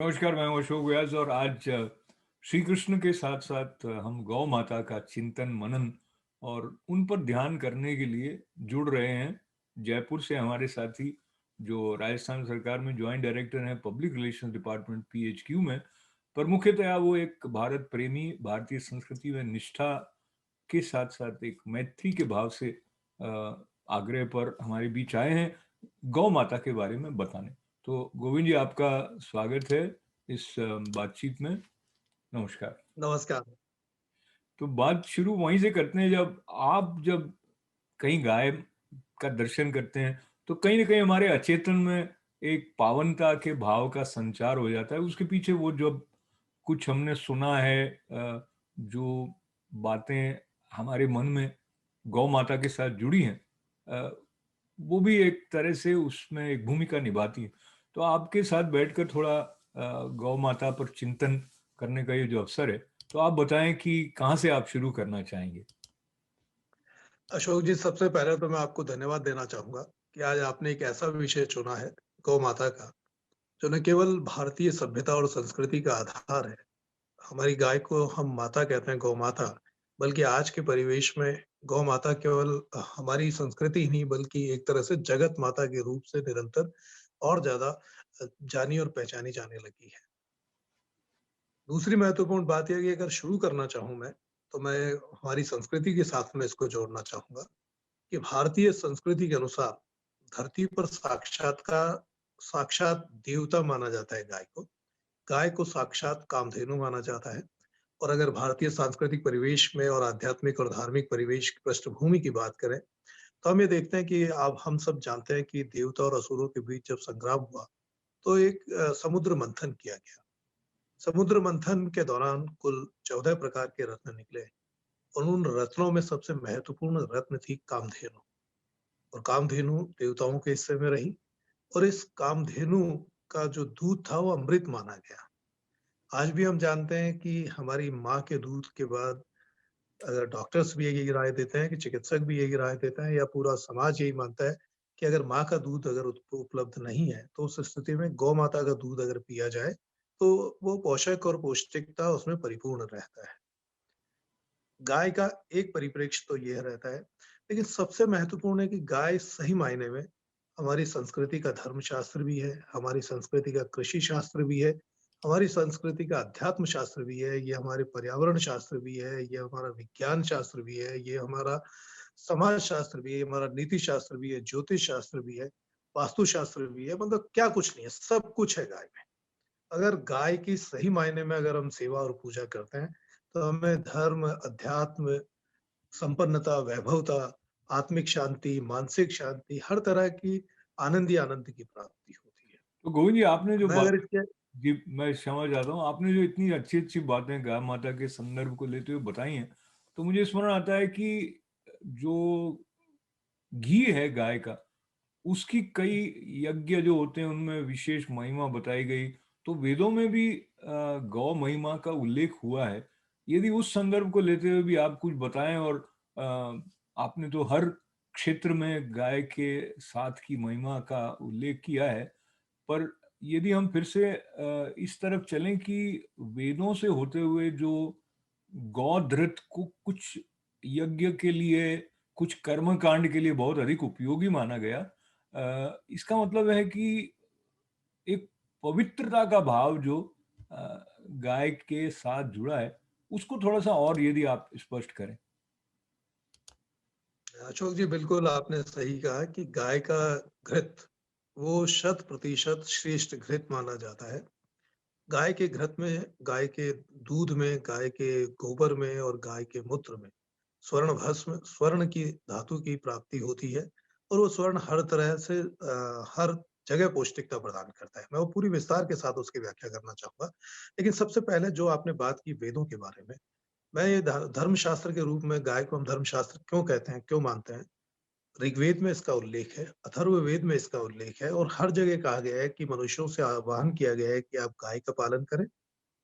नमस्कार, मैं हूं अशोक व्यास और आज श्री कृष्ण के साथ साथ हम गौ माता का चिंतन मनन और उन पर ध्यान करने के लिए जुड़ रहे हैं। जयपुर से हमारे साथी जो राजस्थान सरकार में ज्वाइंट डायरेक्टर हैं पब्लिक रिलेशंस डिपार्टमेंट पीएचक्यू में, पर मुख्यतः वो एक भारत प्रेमी, भारतीय संस्कृति में निष्ठा के साथ साथ एक मैत्री के भाव से आग्रह पर हमारे बीच आए हैं गौ माता के बारे में बताने। तो गोविंद जी, आपका स्वागत है इस बातचीत में। नमस्कार। नमस्कार। तो बात शुरू वहीं से करते हैं, जब कहीं गाय का दर्शन करते हैं तो कहीं ना कहीं हमारे अचेतन में एक पावनता के भाव का संचार हो जाता है। उसके पीछे वो जब कुछ हमने सुना है, जो बातें हमारे मन में गौ माता के साथ जुड़ी हैं, अ, वो भी एक तरह से उसमें एक भूमिका निभाती है। तो आपके साथ बैठकर थोड़ा गौ माता पर चिंतन करने का ये जो अवसर है, तो आप बताएं कि कहाँ से आप शुरू करना चाहेंगे। अशोक जी, सबसे पहले तो मैं आपको धन्यवाद देना चाहूँगा कि आज आपने एक ऐसा विषय चुना है, गौ माता का, जो न केवल भारतीय सभ्यता और संस्कृति का आधार है। हमारी गाय को हम माता कहते हैं, गौ माता, बल्कि आज के परिवेश में गौ माता केवल हमारी संस्कृति ही नहीं, बल्कि एक तरह से जगत माता के रूप से निरंतर और ज़्यादा जानी और पहचानी जाने लगी है। दूसरी महत्वपूर्ण बात ये है कि अगर शुरू करना चाहूँ मैं, तो मैं हमारी संस्कृति के साथ में इसको जोड़ना चाहूँगा। कि भारतीय संस्कृति के अनुसार धरती पर साक्षात देवता माना जाता है गाय को। गाय को साक्षात कामधेनु माना जाता है। और अगर भारतीय सांस्कृतिक परिवेश में और आध्यात्मिक और धार्मिक परिवेश की पृष्ठभूमि की बात करें, तो हम ये देखते हैं कि अब हम सब जानते हैं कि देवता और असुरों के बीच जब संग्राम हुआ, तो एक समुद्र मंथन किया गया। समुद्र मंथन के दौरान कुल 14 प्रकार के रत्न निकले और उन रत्नों में सबसे महत्वपूर्ण रत्न थी कामधेनु। और कामधेनु देवताओं के हिस्से में रही और इस कामधेनु का जो दूध था वो अमृत माना गया। आज भी हम जानते हैं कि हमारी माँ के दूध के बाद अगर डॉक्टर्स भी यही राय देते हैं कि चिकित्सक भी यही राय देते हैं या पूरा समाज यही मानता है कि अगर माँ का दूध अगर उपलब्ध नहीं है तो उस स्थिति में गौ माता का दूध अगर पिया जाए तो वो पोषक और पौष्टिकता उसमें परिपूर्ण रहता है। गाय का एक परिप्रेक्ष्य तो यह रहता है, लेकिन सबसे महत्वपूर्ण है कि गाय सही मायने में हमारी संस्कृति का धर्मशास्त्र भी है, हमारी संस्कृति का कृषि शास्त्र भी है, हमारी संस्कृति का अध्यात्म शास्त्र भी है, ये हमारे पर्यावरण शास्त्र भी है, ये हमारा विज्ञान शास्त्र भी है, ये हमारा समाज शास्त्र भी है, हमारा नीति शास्त्र भी है, ज्योतिष शास्त्र भी है, वास्तु शास्त्र भी है, मतलब क्या कुछ नहीं है, सब कुछ है गाय में। अगर गाय की सही मायने में अगर हम सेवा और पूजा करते हैं, तो हमें धर्म, अध्यात्म, संपन्नता, वैभवता, आत्मिक शांति, मानसिक शांति, हर तरह की आनंद ही आनंद की प्राप्ति होती है। तो गोविंद जी, आपने जो मैं बात, अगर इसके जी मैं समझ आता हूँ, आपने जो इतनी अच्छी अच्छी बातें गाय माता के संदर्भ को लेते हुए बताई हैं, तो मुझे स्मरण आता है कि जो घी है गाय का, उसकी कई यज्ञ जो होते हैं उनमें विशेष महिमा बताई गई। तो वेदों में भी गौ महिमा का उल्लेख हुआ है। यदि उस संदर्भ को लेते हुए भी आप कुछ बताएं, और अ, आपने तो हर क्षेत्र में गाय के साथ की महिमा का उल्लेख किया है, पर यदि हम फिर से इस तरफ चलें कि वेदों से होते हुए जो गौधृत को कुछ यज्ञ के लिए, कुछ कर्म कांड के लिए बहुत अधिक उपयोगी माना गया, इसका मतलब है कि एक पवित्रता का भाव जो गाय के साथ जुड़ा है, उसको थोड़ा सा और यदि आप स्पष्ट करें। अशोक जी, बिल्कुल आपने सही कहा कि गाय का घृत वो 100% श्रेष्ठ घृत माना जाता है। गाय के घृत में, गाय के दूध में, गाय के गोबर में और गाय के मूत्र में स्वर्ण भस्म, स्वर्ण की धातु की प्राप्ति होती है और वो स्वर्ण हर तरह से हर जगह पौष्टिकता प्रदान करता है। मैं वो पूरी विस्तार के साथ उसकी व्याख्या करना चाहूँगा। लेकिन सबसे पहले जो आपने बात की वेदों के बारे में, मैं ये धर्मशास्त्र के रूप में गाय को हम धर्मशास्त्र क्यों कहते हैं, क्यों मानते हैं? ऋग्वेद में इसका उल्लेख है, अथर्ववेद में इसका उल्लेख है और हर जगह कहा गया है कि मनुष्यों से आह्वान किया गया है कि आप गाय का पालन करें,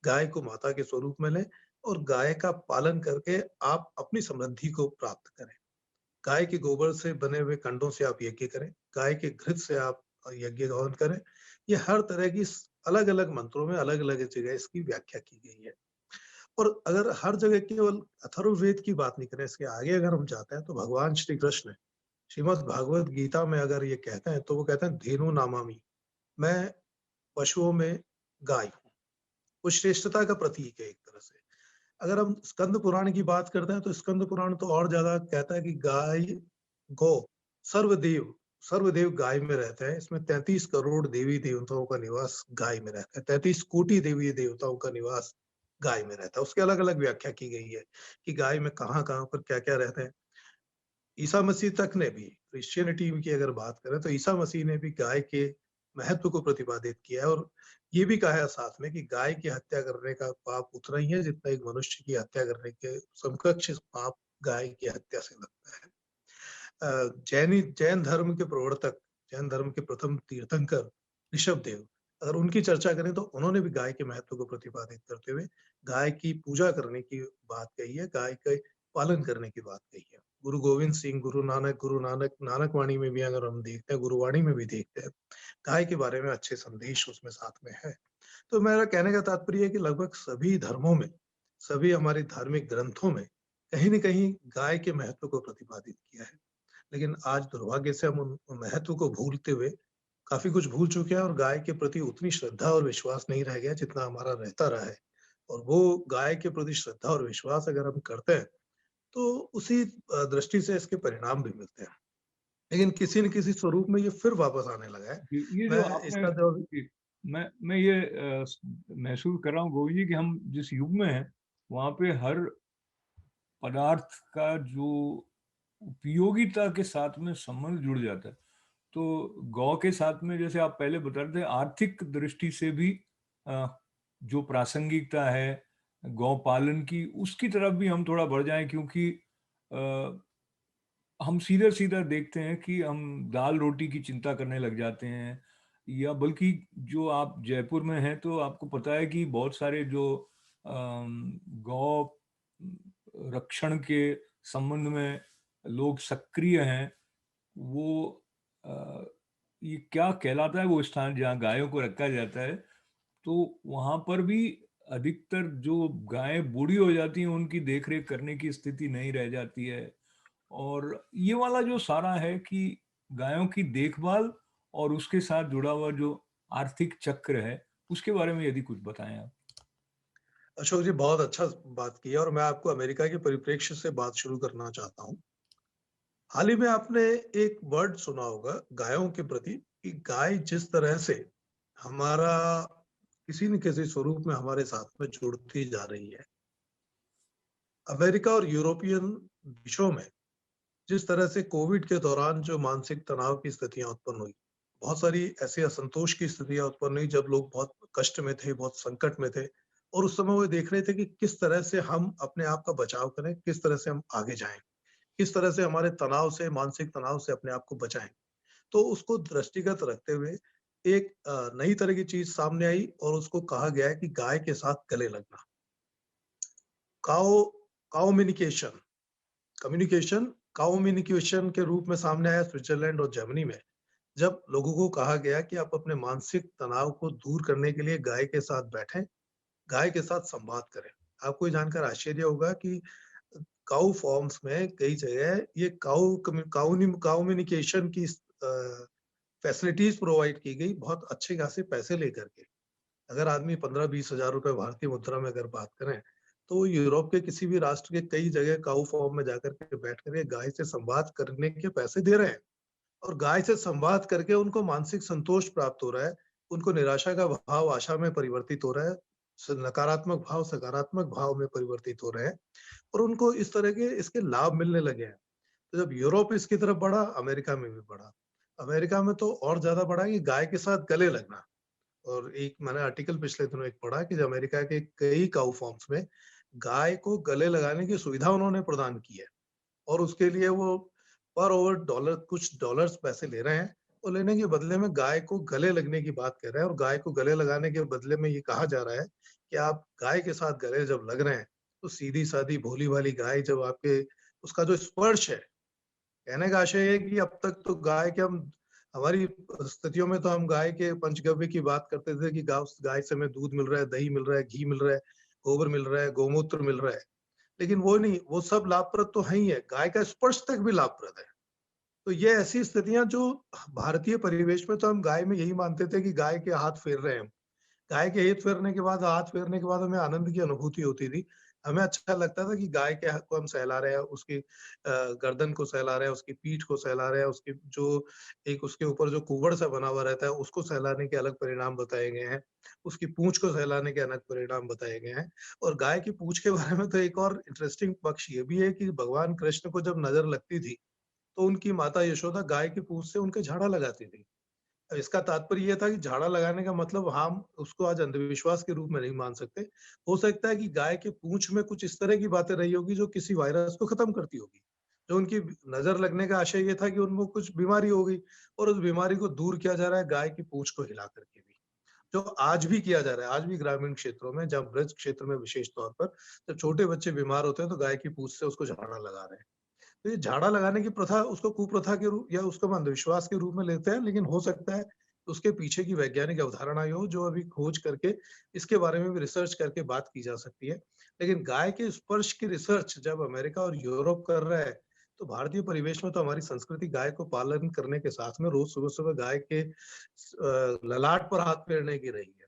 गाय को माता के स्वरूप में लें और गाय का पालन करके आप अपनी समृद्धि को प्राप्त करें। गाय के गोबर से बने हुए कंडों से आप यज्ञ करें, गाय के घृत से आप यज्ञ हवन करें। ये हर तरह की अलग-अलग मंत्रों में अलग-अलग जगह इसकी व्याख्या की गई है। और अगर हर जगह केवल अथर्ववेद की बात नहीं करें, इसके आगे अगर हम जाते हैं तो भगवान श्री कृष्ण श्रीमद् भागवत गीता में अगर ये कहते हैं तो वो कहते हैं धेनु नामामि, मैं पशुओं में गाय हूँ। वो श्रेष्ठता का प्रतीक है एक तरह से। अगर हम स्कंद पुराण की बात करते हैं तो स्कंद पुराण तो और ज्यादा कहता है कि गाय, गौ, सर्वदेव, सर्वदेव गाय में रहते हैं। इसमें 33 करोड़ देवी देवताओं का निवास गाय में रहता है। 33 कोटि देवी देवताओं का निवास गाय में रहता है। उसकी अलग अलग व्याख्या की गई है कि गाय में कहाँ कहाँ पर क्या क्या रहते हैं। ईसा मसीह तक ने भी, क्रिश्चियनिटी की अगर बात करें तो ईसा मसीह ने भी गाय के महत्व को प्रतिपादित किया है और ये भी कहा है साथ में कि गाय की हत्या करने का पाप उतना ही है जितना एक मनुष्य की हत्या करने के समकक्ष पाप गाय की हत्या से लगता है। जैन धर्म के प्रवर्तक, जैन धर्म के प्रथम तीर्थंकर ऋषभ देव, अगर उनकी चर्चा करें तो उन्होंने भी गाय के महत्व को प्रतिपादित करते हुए गाय की पूजा करने की बात कही है, गाय के पालन करने की बात कही है। गुरु गोविंद सिंह, गुरु नानक, नानक वाणी में भी अगर हम देखते हैं, गुरुवाणी में भी देखते हैं, गाय के बारे में अच्छे संदेश उसमें साथ में है। तो मेरा कहने का तात्पर्य है कि लगभग सभी धर्मों में, सभी हमारे धार्मिक ग्रंथों में कहीं न कहीं गाय के महत्व को प्रतिपादित किया है। लेकिन आज दुर्भाग्य से हम उन महत्व को भूलते हुए काफ़ी कुछ भूल चुके हैं और गाय के प्रति उतनी श्रद्धा और विश्वास नहीं रह गया जितना हमारा रहता रहा है। और वो गाय के प्रति श्रद्धा और विश्वास अगर हम करते हैं, तो उसी दृष्टि से इसके परिणाम भी मिलते हैं। लेकिन किसी न किसी स्वरूप में ये फिर वापस आने लगा है। ये जो मैं आपने इसका जो जी, मैं ये महसूस कर रहा हूँ गोविंद जी कि हम जिस युग में हैं, वहाँ पे हर पदार्थ का जो उपयोगिता के साथ में संबंध जुड़ जाता है। तो गौ के साथ में जैसे आप पहले बता रहे थे आर्थिक दृष्टि से भी अ, जो प्रासंगिकता है गौ पालन की उसकी तरफ भी हम थोड़ा बढ़ जाएं क्योंकि अ, हम सीधा-सीधा देखते हैं कि हम दाल-रोटी की चिंता करने लग जाते हैं या बल्कि जो आप जयपुर में हैं तो आपको पता है कि बहुत सारे जो गौ रक्षण के संबंध में लोग सक्रिय हैं, वो अ, ये क्या कहलाता है वो स्थान जहाँ गायों को रखा जाता है, तो वहाँ पर भी अधिकतर जो गायें बूढ़ी हो जाती हैं, उनकी देख-रेख करने की स्थिति नहीं रह जाती है। और ये वाला जो सारा है कि गायों की देखभाल और उसके साथ जुड़ा हुआ जो आर्थिक चक्र है, उसके बारे में यदि कुछ बताएँ आप? अशोक जी बहुत अच्छा बात की है और मैं आपको अमेरिका के परिप्रेक्ष्य से बात शुरू करना चाहता हूँ। हाल ही में आपने एक वर्ड सुना होगा गायों के प्रति कि गाय जिस तरह से हमारा किसी न किसी स्वरूप में हमारे साथ में जुड़ती जा रही है। अमेरिका और यूरोपियन देशों में जिस तरह से कोविड के दौरान जो मानसिक तनाव की स्थितियां उत्पन्न हुई, बहुत सारी ऐसी असंतोष की स्थितियां उत्पन्न हुई जब लोग बहुत कष्ट में थे, बहुत संकट में थे और उस समय वो देख रहे थे कि किस तरह से हम अपने आप का बचाव करें, किस तरह से हम आगे जाएं, किस तरह से हमारे तनाव से, मानसिक तनाव से अपने आप को बचाएं। तो उसको दृष्टिगत रखते हुए एक नई तरह की चीज सामने आई और उसको कहा गया है कि गाय के साथ गले लगना। काओ काओम्युनिकेशन कम्युनिकेशन काओम्युनिकेशन के रूप में सामने आया स्विट्जरलैंड और जर्मनी में। जब लोगों को कहा गया कि आप अपने मानसिक तनाव को दूर करने के लिए गाय के साथ बैठें, गाय के साथ संवाद करें। आपको ये जानकर आश्चर्य होगा कि काऊ फॉर्म्स में कई जगह ये काओम्युनिकेशन की फैसिलिटीज प्रोवाइड की गई बहुत अच्छे खासे पैसे लेकर के। अगर आदमी 15-20 हजार रुपए भारतीय मुद्रा में अगर बात करें, तो यूरोप के किसी भी राष्ट्र के कई जगह काऊ फॉर्म में जाकर के बैठ कर के गाय से संवाद करने के पैसे दे रहे हैं और गाय से संवाद करके उनको मानसिक संतोष प्राप्त हो रहा है, उनको निराशा का भाव आशा में परिवर्तित हो रहा है, नकारात्मक भाव सकारात्मक भाव में परिवर्तित हो रहे हैं और उनको इस तरह के इसके लाभ मिलने लगे हैं। तो जब यूरोप इसकी तरफ बढ़ा, अमेरिका में भी बढ़ा। अमेरिका में तो और ज्यादा बढ़ा कि गाय के साथ गले लगना। और एक मैंने आर्टिकल पिछले दिनों एक पढ़ा कि जो अमेरिका के कई काऊ फॉर्म्स में गाय को गले लगाने की सुविधा उन्होंने प्रदान की है और उसके लिए वो पर ओवर डॉलर कुछ डॉलर्स पैसे ले रहे हैं और लेने के बदले में गाय को गले लगने की बात कर रहे हैं और गाय को गले लगाने के बदले में ये कहा जा रहा है कि आप गाय के साथ गले जब लग रहे हैं तो सीधी सादी भोली भाली गाय जब आपके उसका जो स्पर्श है, कहने का आशय है कि अब तक तो गाय के हम हमारी स्थितियों में तो हम गाय के पंचगव्य की बात करते थे कि गाय से हमें दूध मिल रहा है, दही मिल रहा है, घी मिल रहा है, गोबर मिल रहा है, गोमूत्र मिल रहा है। लेकिन वो नहीं, वो सब लाभप्रद तो है ही है, गाय का स्पर्श तक भी लाभप्रद है। तो ये ऐसी स्थितियाँ जो भारतीय परिवेश में तो हम गाय में यही मानते थे कि गाय के हाथ फेर रहे हैं हम। गाय के हाथ फेरने के बाद हमें आनंद की अनुभूति होती थी। हमें अच्छा लगता था कि गाय के को हम सहला रहे हैं, उसकी गर्दन को सहला रहे हैं, उसकी पीठ को सहला रहे हैं, उसकी जो एक उसके ऊपर जो कुव्वड़ सा बना हुआ रहता है, उसको सहलाने के अलग परिणाम बताए गए हैं। उसकी पूँछ को सहलाने के अलग परिणाम बताए गए हैं। और गाय की पूँछ के बारे में तो एक और इंटरेस्टिंग पक्ष ये भी है कि भगवान कृष्ण को जब नज़र लगती थी, तो उनकी माता यशोदा गाय की पूँछ से उनके झाड़ा लगाती थी। अब इसका तात्पर्य ये था कि झाड़ा लगाने का मतलब हम उसको आज अंधविश्वास के रूप में नहीं मान सकते। हो सकता है कि गाय के पूँछ में कुछ इस तरह की बातें रही होगी जो किसी वायरस को खत्म करती होगी। जो उनकी नज़र लगने का आशय ये था कि उनको कुछ बीमारी हो गई और उस बीमारी को दूर किया जा रहा है गाय की पूँछ को हिला करके भी। जो आज भी किया जा रहा है, आज भी ग्रामीण क्षेत्रों में जहाँ ब्रज क्षेत्र में विशेष तौर पर जब छोटे बच्चे बीमार होते हैं तो गाय की पूँछ से उसको झाड़ा लगा रहे हैं। तो ये झाड़ा लगाने की प्रथा उसको कुप्रथा के रूप या उसको हम अंधविश्वास के रूप में लेते हैं, लेकिन हो सकता है उसके पीछे की वैज्ञानिक अवधारणा ये हो जो अभी खोज करके इसके बारे में भी रिसर्च करके बात की जा सकती है। लेकिन गाय के स्पर्श की रिसर्च जब अमेरिका और यूरोप कर रहा है, तो भारतीय परिवेश में तो हमारी संस्कृति गाय को पालन करने के साथ में रोज सुबह-सुबह गाय के ललाट पर हाथ फेरने की रही है।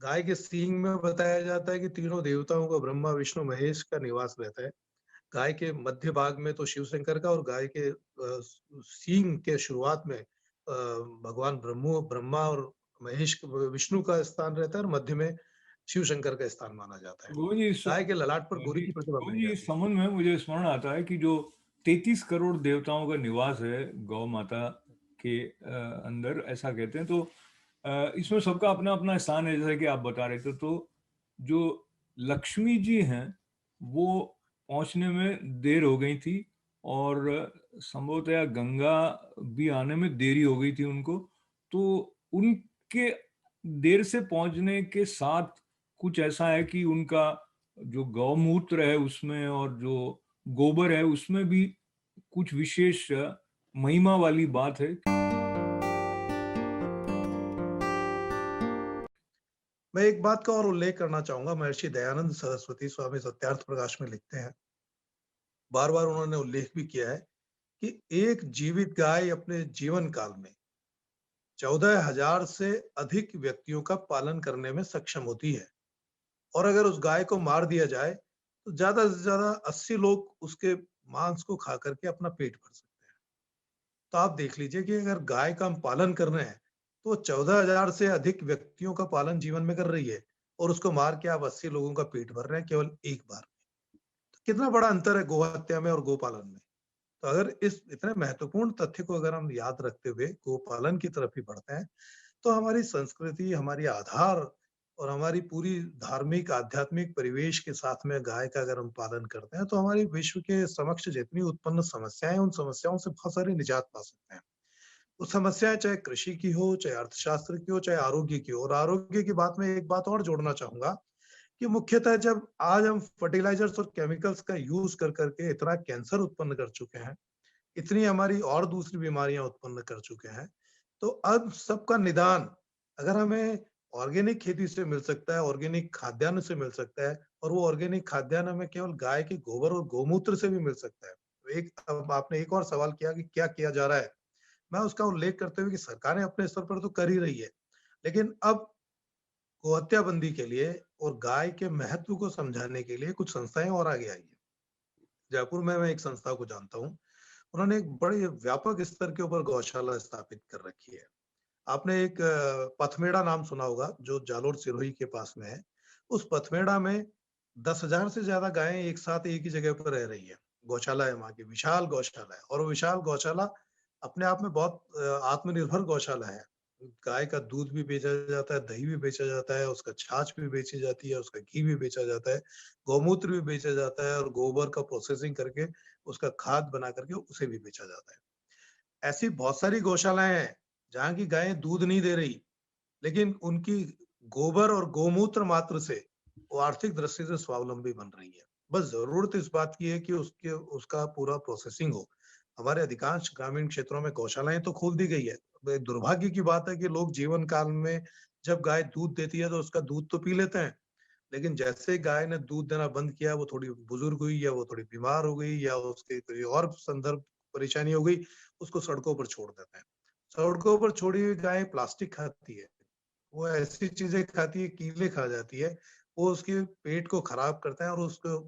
गाय के सींग में बताया जाता है कि तीनों देवताओं का ब्रह्मा, विष्णु, महेश का निवास रहता है। गाय के मध्य भाग में तो शिव शंकर का और गाय के सींग के शुरुआत में भगवान ब्रह्मा और महेश विष्णु का स्थान रहता है और मध्य में शिव शंकर का स्थान माना जाता है। गोविंद जी गाय के ललाट पर गोरी जी, की प्रतिमा गोविंद बनी जी, इस जाती है। संबंध में मुझे स्मरण आता है कि जो 33 करोड़ देवताओं का निवास है गौ माता के अंदर, ऐसा कहते हैं। तो इसमें सबका अपना अपना स्थान है, जैसा कि आप बता रहे थे। तो जो लक्ष्मी जी हैं, वो पहुंचने में देर हो गई थी, और संभवतया गंगा भी आने में देरी हो गई थी उनको। तो उनके देर से पहुंचने के साथ कुछ ऐसा है कि उनका जो गौमूत्र है उसमें और जो गोबर है उसमें भी कुछ विशेष महिमा वाली बात है। मैं एक बात का और उल्लेख करना चाहूंगा, महर्षि दयानंद सरस्वती स्वामी सत्यार्थ प्रकाश में लिखते हैं, बार बार उन्होंने उल्लेख भी किया है कि एक जीवित गाय अपने जीवन काल में 14,000 से अधिक व्यक्तियों का पालन करने में सक्षम होती है। और अगर उस गाय को मार दिया जाए, तो ज़्यादा से ज़्यादा 80 लोग उसके मांस को खा करके अपना पेट भर सकते हैं। तो आप देख लीजिए कि अगर गाय का हम पालन कर रहे हैं, तो 14,000 से अधिक व्यक्तियों का पालन जीवन में कर रही है और उसको मार के आप 80 लोगों का पेट भर रहे हैं केवल एक बार। तो कितना बड़ा अंतर है गोहत्या में और गोपालन में। तो अगर इस इतने महत्वपूर्ण तथ्य को अगर हम याद रखते हुए गोपालन की तरफ ही बढ़ते हैं, तो हमारी संस्कृति, हमारी आधार और हमारी पूरी धार्मिक, आध्यात्मिक परिवेश के साथ में गाय का अगर हम पालन करते हैं, तो हमारी विश्व के समक्ष जितनी उत्पन्न समस्याएँ हैं, उन समस्याओं से बहुत सारी निजात पा सकते हैं। वो समस्याएँ चाहे कृषि की हो, चाहे अर्थशास्त्र की हो, चाहे आरोग्य की हो। और आरोग्य की बात में एक बात और जोड़ना चाहूँगा कि मुख्यतः जब आज हम फर्टिलाइज़र्स और केमिकल्स का यूज़ कर के इतना कैंसर उत्पन्न कर चुके हैं, इतनी हमारी और दूसरी बीमारियां उत्पन्न कर चुके हैं, तो अब सबका निदान अगर हमें ऑर्गेनिक खेती से मिल सकता है, ऑर्गेनिक खाद्यान्न से मिल सकता है और वो ऑर्गेनिक खाद्यान्न हमें केवल गाय के गोबर और गौमूत्र से भी मिल सकता है। तो एक अब आपने एक और सवाल किया कि क्या किया जा रहा है? मैं उसका उल्लेख करते हुए कि सरकारें अपने स्तर पर तो कर ही रही है, लेकिन अब गोहत्या बंदी के लिए और गाय के महत्व को समझाने के लिए कुछ संस्थाएं और आगे आई है। जयपुर में मैं एक संस्था को जानता हूँ, उन्होंने एक बड़े व्यापक स्तर के ऊपर गौशाला स्थापित कर रखी है। आपने एक पथमेड़ा नाम सुना होगा जो जालोर सिरोही के पास में है। उस पथमेड़ा में 10,000 से ज्यादा गायें एक साथ एक ही जगह पर रह रही है। गौशाला है वहाँ की, विशाल गौशाला है और वो विशाल गौशाला अपने आप में बहुत आत्मनिर्भर गौशाला है। गाय का दूध भी बेचा जाता है, दही भी बेचा जाता है, उसका छाछ भी बेची जाती है, उसका घी भी बेचा जाता है, गौमूत्र भी बेचा जाता है और गोबर का प्रोसेसिंग करके उसका खाद बना करके उसे भी बेचा जाता है। ऐसी बहुत सारी गौशालाएँ हैं, जहाँ की गायें दूध नहीं दे रही, लेकिन उनकी गोबर और गौमूत्र मात्र से वो आर्थिक दृष्टि से स्वावलंबी बन रही है। बस ज़रूरत इस बात की है कि उसके उसका पूरा प्रोसेसिंग हो। हमारे अधिकांश ग्रामीण क्षेत्रों में गौशालाएँ तो खोल दी गई है, दुर्भाग्य की बात है कि लोग जीवन काल में जब गाय दूध देती है तो उसका दूध तो पी लेते हैं, लेकिन जैसे ही गाय ने दूध देना बंद किया, वो थोड़ी बुजुर्ग हुई या वो थोड़ी बीमार हो गई या उसके कोई और संदर्भ परेशानी हो गई, उसको सड़कों पर छोड़ देते हैं। सड़कों पर छोड़ी हुई गाय प्लास्टिक खाती है, वो ऐसी चीजें खाती है, कीड़े खा जाती है, वो उसके पेट को खराब करते हैं और उसको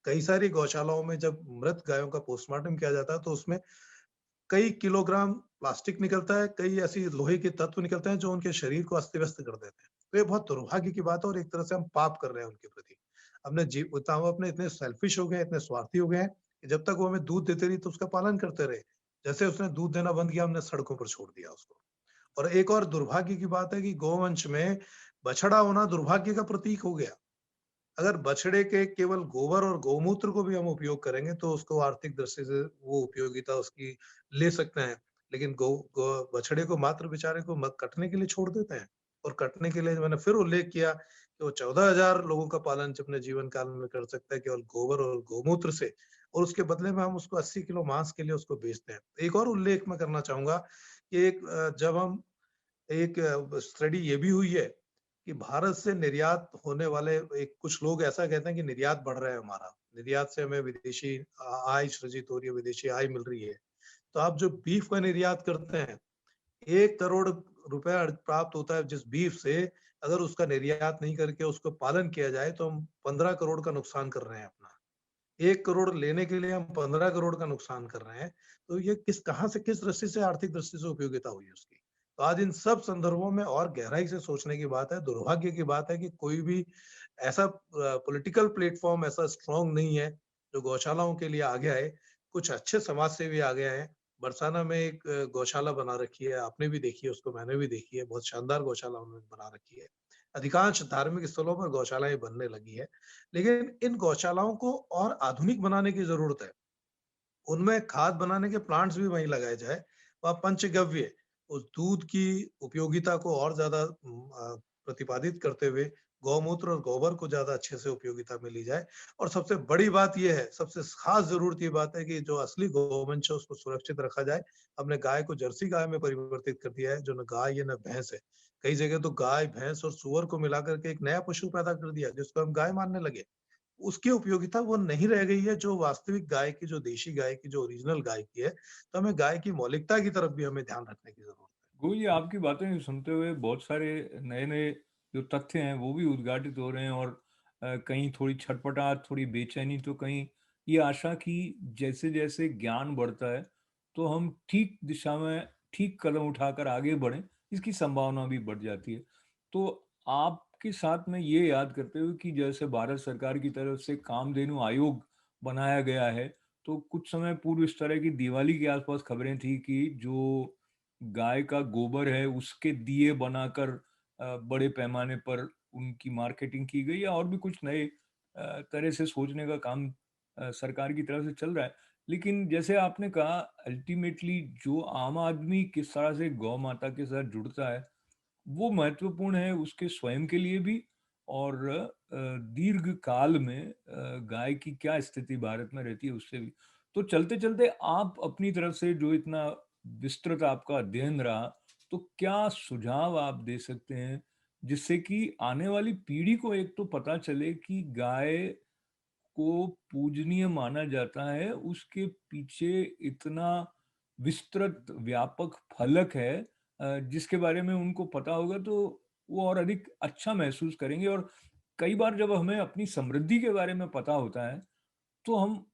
कई सारी गौशालाओं में जब मृत गायों का पोस्टमार्टम किया जाता है तो उसमें कई किलोग्राम प्लास्टिक निकलता है, कई ऐसी लोहे के तत्व निकलते हैं जो उनके शरीर को अस्त-व्यस्त कर देते हैं। तो ये बहुत दुर्भाग्य की बात है और एक तरह से हम पाप कर रहे हैं उनके प्रति। हम अपने इतने सेल्फिश हो गए हैं, इतने स्वार्थी हो गए हैं कि जब तक वो हमें दूध देती रही तो उसका पालन करते रहे। जैसे उसने दूध देना बंद किया, हमने सड़कों पर छोड़ दिया उसको। और एक और दुर्भाग्य की बात है कि गौवंश में बछड़ा होना दुर्भाग्य का प्रतीक हो गया। अगर बछड़े के केवल गोबर और गौमूत्र को भी हम उपयोग करेंगे तो उसको आर्थिक दृष्टि से वो उपयोगिता उसकी ले सकते हैं। लेकिन गौ गौ बछड़े को मात्र बेचारे को कटने के लिए छोड़ देते हैं। और कटने के लिए मैंने फिर उल्लेख किया कि वो 14,000 लोगों का पालन अपने जीवन काल में कर सकता है केवल गोबर और गौमूत्र से, और उसके बदले में हम उसको 80 किलो मांस के लिए उसको बेचते हैं। एक और उल्लेख मैं करना चाहूंगा कि जब हम एक स्टडी ये भी हुई है कि भारत से निर्यात होने वाले, एक कुछ लोग ऐसा कहते हैं कि निर्यात बढ़ रहा है हमारा, निर्यात से हमें विदेशी आय सृजित हो रही है, विदेशी आय मिल रही है। तो आप जो बीफ का निर्यात करते हैं, 1 करोड़ रुपया प्राप्त होता है जिस बीफ से, अगर उसका निर्यात नहीं करके उसको पालन किया जाए तो हम 15 करोड़ का नुकसान कर रहे हैं अपना। 1 करोड़ लेने के लिए हम 15 करोड़ का नुकसान कर रहे हैं। तो ये कहाँ से, किस दृष्टि से, आर्थिक दृष्टि से उपयोगिता हुई उसकी। तो आज इन सब संदर्भों में और गहराई से सोचने की बात है। दुर्भाग्य की बात है कि कोई भी ऐसा पॉलिटिकल प्लेटफ़ॉर्म ऐसा स्ट्रॉन्ग नहीं है, जो गौशालाओं के लिए आगे आए। कुछ अच्छे समाज सेवी आगे आए हैं। बरसाना में एक गौशाला बना रखी है, आपने भी देखी है उसको, मैंने भी देखी है, बहुत शानदार गौशाला उन्होंने बना रखी है। अधिकांश धार्मिक स्थलों पर गौशालाएँ बनने लगी है। लेकिन इन गौशालाओं को और आधुनिक बनाने की ज़रूरत है। उनमें खाद बनाने के प्लांट्स भी वहीं लगाए जाए। वहाँ पंचगव्य उस दूध की उपयोगिता को और ज़्यादा प्रतिपादित करते हुए गौमूत्र और गोबर को ज़्यादा अच्छे से उपयोगिता में ली जाए। और सबसे बड़ी बात ये है, सबसे ख़ास ज़रूरत ये बात है कि जो असली गौवंश है उसको सुरक्षित रखा जाए। हमने गाय को जर्सी गाय में परिवर्तित कर दिया है, जो ना गाय है ना भैंस है। कई जगह तो गाय, भैंस और सूअर को मिलाकर के एक नया पशु पैदा कर दिया, जिसको हम गाय मानने लगे। उसकी उपयोगिता वो नहीं रह गई है जो वास्तविक गाय की, जो देशी गाय की, जो ओरिजिनल गाय की है। तो हमें गाय की मौलिकता की तरफ भी हमें ध्यान रखने की ज़रूरत है। गुरु जी, आपकी बातें सुनते हुए बहुत सारे नए-नए जो तथ्य हैं वो भी उद्घाटित हो रहे हैं और कहीं थोड़ी छटपटाहट, थोड़ी बेचैनी, तो कहीं ये आशा कि जैसे-जैसे ज्ञान बढ़ता है, तो हम ठीक दिशा में ठीक कदम उठाकर आगे बढ़ें, इसकी संभावना भी बढ़ जाती है। तो आपके साथ में ये याद करते हुए कि जैसे भारत सरकार की तरफ से कामधेनु आयोग बनाया गया है, तो कुछ समय पूर्व इस तरह की दिवाली के आस-पास खबरें थी कि जो गाय का गोबर है उसके दिए बनाकर बड़े पैमाने पर उनकी मार्केटिंग की गई है और भी कुछ नए तरह से सोचने का काम सरकार की तरफ से चल रहा है। लेकिन जैसे आपने कहा, अल्टीमेटली जो आम आदमी किस तरह से गौ माता के साथ जुड़ता है, वो महत्वपूर्ण है उसके स्वयं के लिए भी और दीर्घ काल में गाय की क्या स्थिति भारत में रहती है उससे भी। तो चलते-चलते आप अपनी तरफ से जो इतना विस्तृत आपका अध्ययन रहा, तो क्या सुझाव आप दे सकते हैं, जिससे कि आने वाली पीढ़ी को एक तो पता चले कि गाय को पूजनीय माना जाता है, उसके पीछे इतना विस्तृत व्यापक फलक है जिसके बारे में उनको पता होगा तो वो और अधिक अच्छा महसूस करेंगे और कई बार जब हमें अपनी समृद्धि के बारे में पता होता है, तो हम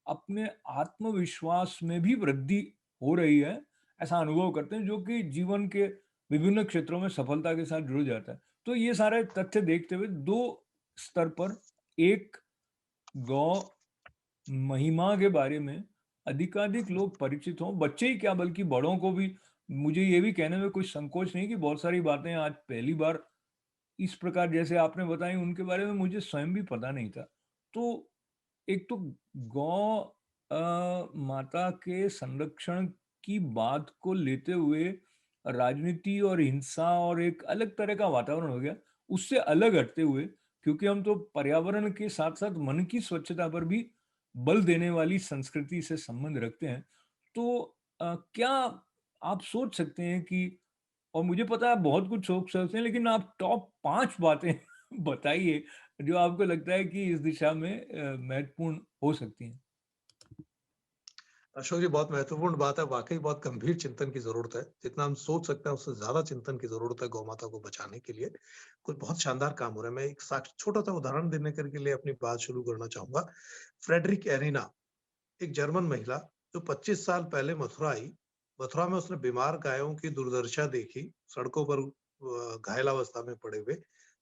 अपने आत्मविश्वास में भी वृद्धि हो रही है, ऐसा अनुभव करते हैं, जो कि जीवन के विभिन्न क्षेत्रों में सफलता के साथ जुड़ जाता है। तो ये सारे तथ्य देखते हुए 2 स्तर पर, एक गौ महिमा के बारे में अधिकाधिक लोग परिचित हों, बच्चे ही क्या बल्कि बड़ों को भी। मुझे ये भी कहने में कोई संकोच नहीं कि बहुत सारी बातें आज पहली बार इस प्रकार जैसे आपने बताई उनके बारे में मुझे स्वयं भी पता नहीं था। तो एक तो गौ माता के संरक्षण की बात को लेते हुए राजनीति और हिंसा और एक अलग तरह का वातावरण हो गया। उससे अलग हटते हुए, क्योंकि हम तो पर्यावरण के साथ-साथ मन की स्वच्छता पर भी बल देने वाली संस्कृति से संबंध रखते हैं। तो क्या आप सोच सकते हैं कि, और मुझे पता है आप बहुत कुछ सोच सकते हैं, लेकिन आप टॉप 5 बातें बताइए जो आपको लगता है कि इस दिशा में महत्वपूर्ण हो सकती हैं? अशोक जी, बहुत महत्वपूर्ण बात है, वाक़ई बहुत गंभीर चिंतन की ज़रूरत है। जितना हम सोच सकते हैं, उससे ज़्यादा चिंतन की ज़रूरत है गौ माता को बचाने के लिए। कुछ बहुत शानदार काम हो रहा है। मैं एक छोटा-सा उदाहरण देने कर के लिए अपनी बात शुरू करना चाहूँगा। फ्रेडरिक एरिना, एक जर्मन महिला जो 25 साल पहले मथुरा आई। मथुरा में उसने बीमार गायों की दुर्दशा देखी, सड़कों पर घायल अवस्था में पड़े हुए।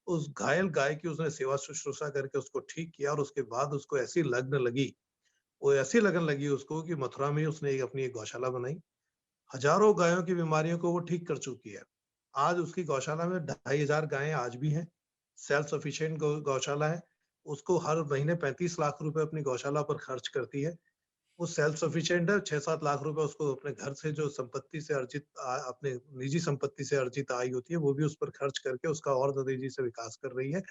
उस घायल गाय की उसने सेवा शुश्रूषा करके उसको ठीक किया और उसके बाद उसको ऐसी लगन लगी, वो ऐसी लगन लगी उसको कि मथुरा में ही उसने एक अपनी एक गौशाला बनाई। हजारों गायों की बीमारियों को वो ठीक कर चुकी है। आज उसकी गौशाला में 2500 गायें आज भी हैं। सेल्फ सफिशिएंट गौशाला है। उसको हर महीने 35 लाख रुपए अपनी गौशाला पर खर्च करती है। वो सेल्फ सफिशिएंट है, 6-7 लाख रुपए उसको अपने घर से जो संपत्ति से अर्जित अपने निजी संपत्ति से अर्जित आय होती है, वो भी उस पर खर्च करके उसका और तेजी से विकास कर रही है।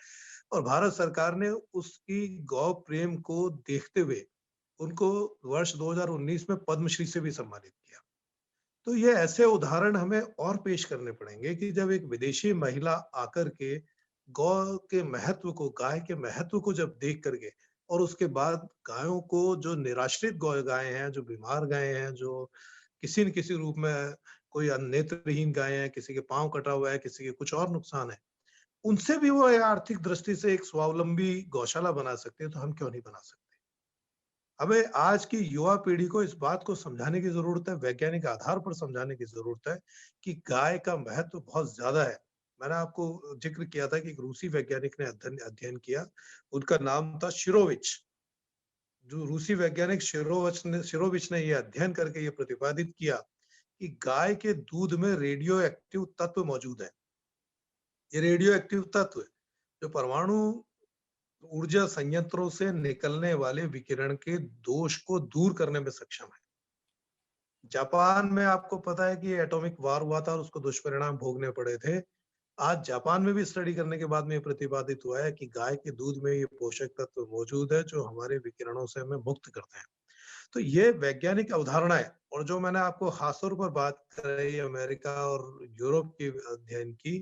और भारत सरकार ने उसकी गौ प्रेम को देखते हुए उनको वर्ष 2019 में पद्मश्री से भी सम्मानित किया। तो ये ऐसे उदाहरण हमें और पेश करने पड़ेंगे कि जब एक विदेशी महिला आकर के गौ के महत्व को, गाय के महत्व को जब देख करके और उसके बाद गायों को, जो निराश्रित गौ गायें हैं, जो बीमार गायें हैं, जो किसी न किसी रूप में कोई नेत्रहीन गाय है, किसी के पाँव कटा हुआ है, किसी के कुछ और नुकसान है, उनसे भी वो आर्थिक दृष्टि से एक स्वावलंबी गौशाला बना सकते हैं, तो हम क्यों नहीं बना सकते? हमें आज की युवा पीढ़ी को इस बात को समझाने की ज़रूरत है, वैज्ञानिक आधार पर समझाने की ज़रूरत है कि गाय का महत्व बहुत ज़्यादा है। मैंने आपको ज़िक्र किया था कि एक रूसी वैज्ञानिक ने अध्ययन अध्ययन किया, उनका नाम था शिरोविच। जो रूसी वैज्ञानिक शिरोविच ने ये अध्ययन करके ये प्रतिपादित किया कि गाय के दूध में रेडियो एक्टिव तत्व मौजूद है। ये रेडियो एक्टिव तत्व जो परमाणु ऊर्जा संयंत्रों से निकलने वाले विकिरण के दोष को दूर करने में सक्षम है। जापान में आपको पता है कि एटॉमिक वार हुआ था और उसको दुष्परिणाम भोगने पड़े थे। आज जापान में भी स्टडी करने के बाद में ये प्रतिपादित हुआ है कि गाय के दूध में ये पोषक तत्व मौजूद है जो हमारे विकिरणों से हमें मुक्त करते हैं। तो ये वैज्ञानिक अवधारणा है और जो मैंने आपको खासतौर पर बात कराई अमेरिका और यूरोप के अध्ययन की,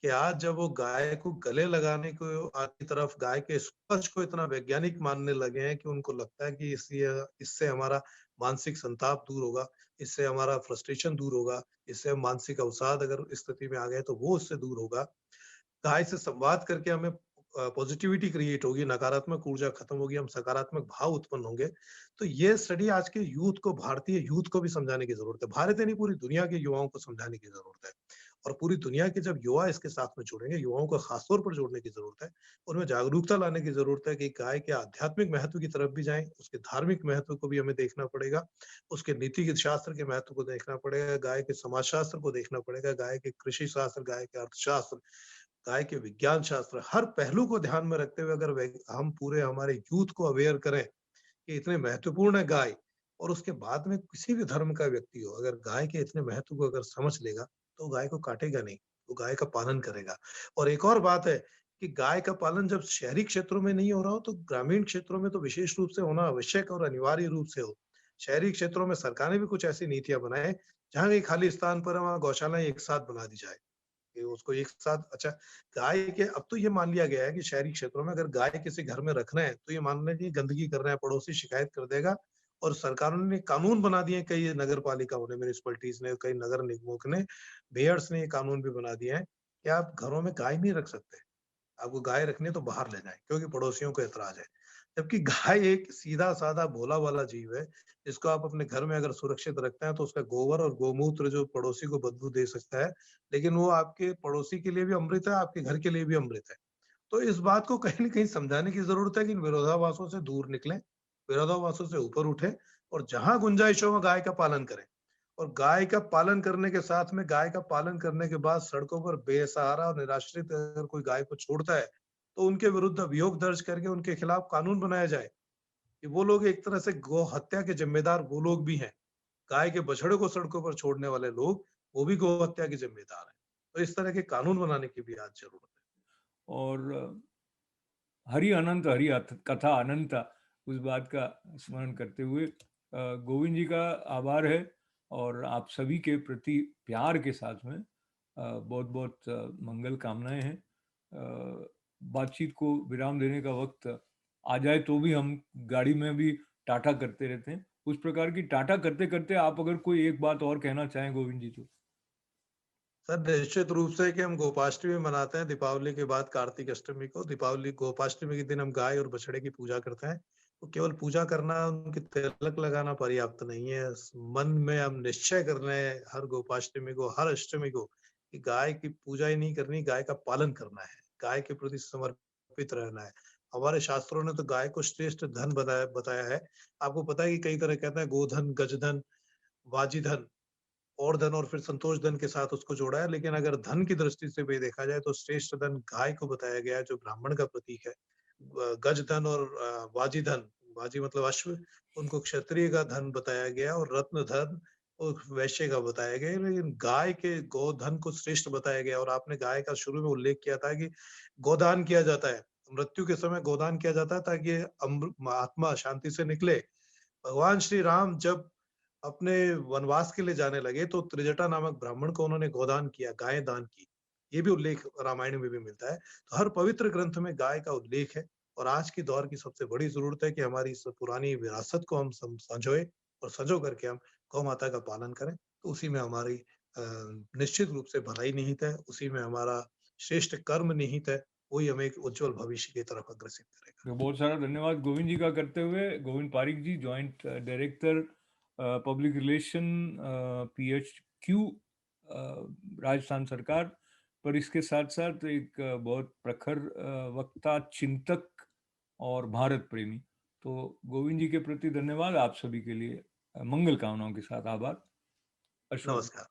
कि आज जब वो गाय को गले लगाने को की तरफ गाय के स्पर्श को इतना वैज्ञानिक मानने लगे हैं कि उनको लगता है कि इससे हमारा मानसिक संताप दूर होगा, इससे हमारा फ्रस्ट्रेशन दूर होगा, इससे हम मानसिक अवसाद अगर स्थिति में आ गए तो वो उससे दूर होगा। गाय से संवाद करके हमें पॉजिटिविटी क्रिएट होगी, नकारात्मक ऊर्जा खत्म होगी, हम सकारात्मक भाव उत्पन्न होंगे। तो ये स्टडी आज के यूथ को, भारतीय यूथ को भी समझाने की ज़रूरत है। भारत ही नहीं, पूरी दुनिया के युवाओं को समझाने की ज़रूरत है। और पूरी दुनिया के जब युवा इसके साथ में जुड़ेंगे, युवाओं को खास तौर पर जोड़ने की ज़रूरत है। उनमें जागरूकता लाने की ज़रूरत है कि गाय के आध्यात्मिक महत्व की तरफ भी जाएँ, उसके धार्मिक महत्व को भी हमें देखना पड़ेगा, उसके नीति के शास्त्र के महत्व को देखना पड़ेगा, गाय के समाजशास्त्र को देखना पड़ेगा, गाय के कृषि शास्त्र, गाय के अर्थशास्त्र, गाय के विज्ञान शास्त्र, हर पहलू को ध्यान में रखते हुए अगर हम पूरे हमारे यूथ को अवेयर करें कि इतने महत्वपूर्ण है गाय, और उसके बाद में किसी भी धर्म का व्यक्ति हो, अगर गाय के इतने महत्व को अगर समझ लेगा, तो गाय को काटेगा नहीं, वो गाय का पालन करेगा। और एक और बात है कि गाय का पालन जब शहरी क्षेत्रों में नहीं हो रहा हो, तो ग्रामीण क्षेत्रों में तो विशेष रूप से होना आवश्यक और अनिवार्य रूप से हो। शहरी क्षेत्रों में सरकारें भी कुछ ऐसी नीतियाँ बनाएँ, जहाँ कहीं खाली स्थान पर वहाँ गौशालाएँ एक साथ बना दी जाए। कि उसको एक साथ, अच्छा, गाय के अब तो ये मान लिया गया है कि शहरी क्षेत्रों में अगर गाय किसी घर में रख रहे हैं, तो ये मान लें कि गंदगी कर रहे हैं, पड़ोसी शिकायत कर देगा। और सरकारों ने कानून बना दिए, कई नगर पालिकाओं ने, म्युनिसिपैलिटीज़ ने, कई नगर निगमों ने, मेयर्स ने ये कानून भी बना दिए हैं कि आप घरों में गाय नहीं रख सकते। आपको गाय रखनी है तो बाहर ले जाएँ, क्योंकि पड़ोसियों को ऐतराज़ है। जबकि गाय एक सीधा-साधा भोला वाला जीव है, जिसको आप अपने घर में अगर सुरक्षित रखते हैं, तो उसका गोबर और गोमूत्र जो पड़ोसी को बदबू दे सकता है, लेकिन वो आपके पड़ोसी के लिए भी अमृत है, आपके घर के लिए भी अमृत है। तो इस बात को कहीं न कहीं समझाने की ज़रूरत है कि इन विरोधाभासों से दूर निकलें, विरोधाभासों से ऊपर उठें और जहाँ गुंजाइश हो, वहाँ गाय का पालन करें। और गाय का पालन करने के साथ में, गाय का पालन करने के बाद सड़कों पर बेसहारा और निराश्रित अगर कोई गाय को छोड़ता है, तो उनके विरुद्ध अभियोग दर्ज करके उनके खिलाफ कानून बनाया जाए कि वो लोग एक तरह से गौ हत्या के ज़िम्मेदार वो लोग भी हैं। गाय के बछड़े को सड़कों पर छोड़ने वाले लोग, वो भी गौ हत्या के ज़िम्मेदार हैं। तो इस तरह के कानून बनाने की भी आज ज़रूरत है। और हरि अनंत हरि कथा अनंता, उस बात का स्मरण करते हुए गोविंद जी का आभार है और आप सभी के प्रति प्यार के साथ में बहुत बहुत मंगल कामनाएं हैं। बातचीत को विराम देने का वक्त आ जाए तो भी हम गाड़ी में भी टाटा करते रहते हैं। उस प्रकार की टाटा करते करते आप अगर कोई एक बात और कहना चाहें गोविंद जी तो। सर निश्चित रूप से कि हम गोपाष्टमी मनाते हैं दीपावली के बाद कार्तिक अष्टमी को। दीपावली गोपाष्टमी के दिन हम गाय और बछड़े की पूजा करते हैं। तो केवल पूजा करना, उनकी तिलक लगाना पर्याप्त नहीं है। मन में हम निश्चय कर रहे हैं हर गोपाष्टमी को, हर अष्टमी को, कि गाय की पूजा ही नहीं करनी, गाय का पालन करना है, गाय के प्रति समर्पित रहना है। हमारे शास्त्रों ने तो गाय को श्रेष्ठ धन बताया बताया है। आपको पता है कि कई तरह कहते हैं गोधन, गजधन, वाजीधन और धन और फिर संतोष धन के साथ उसको जोड़ा है। लेकिन अगर धन की दृष्टि से भी देखा जाए तो श्रेष्ठ धन गाय को बताया गया है, जो ब्राह्मण का प्रतीक है। गज धन और वाजी धन, वाजी मतलब अश्व, उनको क्षत्रिय का धन बताया गया, और रत्न धन और वैश्य का बताया गया। लेकिन गाय के गोधन को श्रेष्ठ बताया गया। और आपने गाय का शुरू में उल्लेख किया था कि गोदान किया जाता है, मृत्यु के समय गोदान किया जाता है ताकि आत्मा शांति से निकले। भगवान श्री राम जब अपने वनवास के लिए जाने लगे तो त्रिजटा नामक ब्राह्मण को उन्होंने गोदान किया, गाय दान की। ये भी उल्लेख रामायण में भी मिलता है। तो हर पवित्र ग्रंथ में गाय का उल्लेख है। और आज की दौर की सबसे बड़ी जरूरत है कि हमारी इस पुरानी विरासत को हम संजोए, और संजो करके हम गौ माता का पालन करें। तो उसी में हमारी निश्चित रूप से भलाई निहित है, उसी में हमारा श्रेष्ठ कर्म निहित है। वही हमें एक उज्जवल भविष्य की तरफ अग्रसित करेगा। तो बहुत सारा धन्यवाद गोविंद जी का करते हुए। Govind Parik ji, joint director public relation, PHQ, Rajasthan सरकार। पर इसके साथ साथ एक बहुत प्रखर वक्ता, चिंतक और भारत प्रेमी। तो गोविंद जी के प्रति धन्यवाद। आप सभी के लिए मंगल कामनाओं के साथ आभार। अशुभ। नमस्कार।